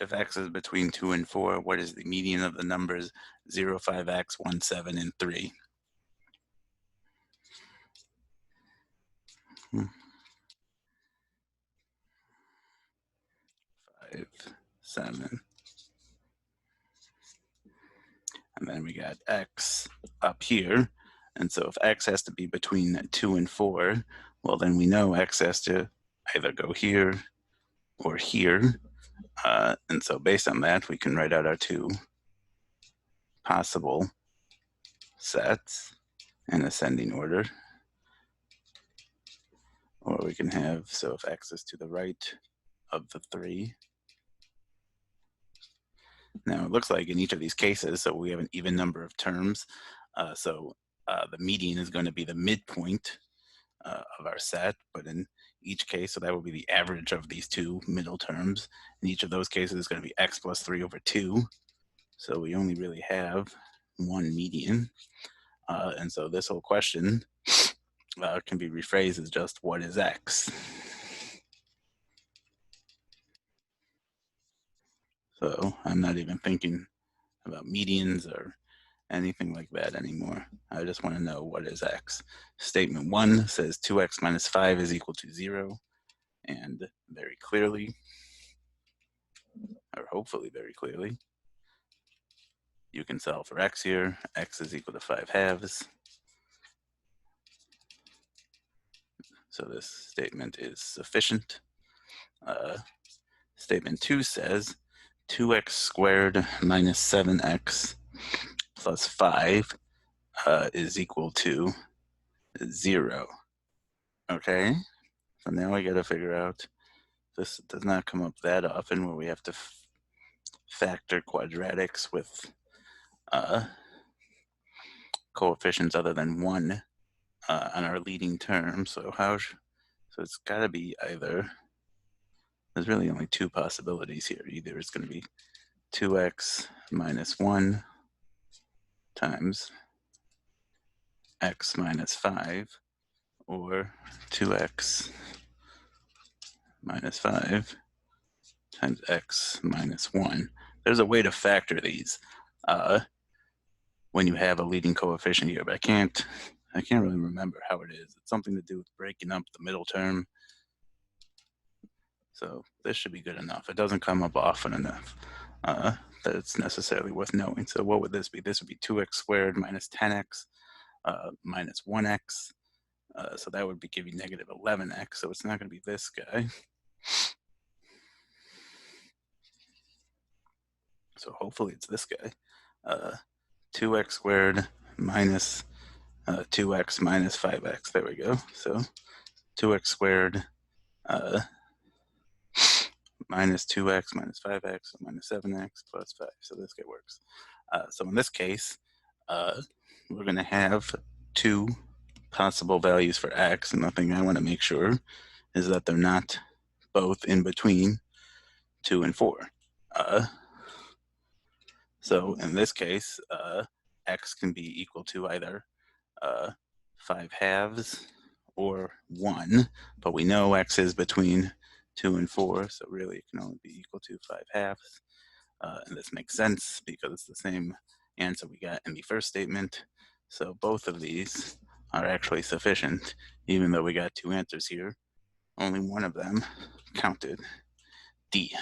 if x is between 2 and 4, what is the median of the numbers 0, 5x, 1, 7, and 3? 5, 7. And then we got x up here. And so if x has to be between 2 and 4, well, then we know x has to either go here or here. And so based on that, we can write out our two possible sets in ascending order. Or we can have, so if x is to the right of the 3. Now it looks like in each of these cases, so we have an even number of terms. The median is going to be the midpoint of our set, but in each case, so that would be the average of these two middle terms. In each of those cases, it's going to be x plus 3 over 2. So we only really have one median. And so this whole question can be rephrased as just, what is x? So I'm not even thinking about medians or anything like that anymore. I just want to know what is x. Statement 1 says 2x minus 5 is equal to 0. And very clearly, or hopefully very clearly, you can solve for x here. X is equal to 5 halves. So this statement is sufficient. Statement 2 says 2x squared minus 7x plus 5 is equal to 0. Okay, so now we got to figure out, this does not come up that often where we have to factor quadratics with coefficients other than 1 on our leading term. So so it's got to be either, there's really only two possibilities here. Either it's going to be 2x minus 1 times x minus 5, or 2x minus 5 times x minus 1. There's a way to factor these when you have a leading coefficient here, but I can't really remember how it is. It's something to do with breaking up the middle term. So this should be good enough. It doesn't come up often enough that it's necessarily worth knowing. So what would this be? This would be 2x squared minus 10x minus 1x. So that would be giving negative 11x. So it's not going to be this guy. So hopefully it's this guy. 2x squared minus 2x minus 5x. There we go. So 2x squared minus 2x minus 5x minus 7x plus 5. So this guy works. So in this case, we're going to have two possible values for x, and the thing I want to make sure is that they're not both in between 2 and 4. So in this case, x can be equal to either 5 halves or 1, but we know x is between 2 and 4, so really it can only be equal to 5 halves. And this makes sense because it's the same answer we got in the first statement. So both of these are actually sufficient, even though we got two answers here. Only one of them counted, D.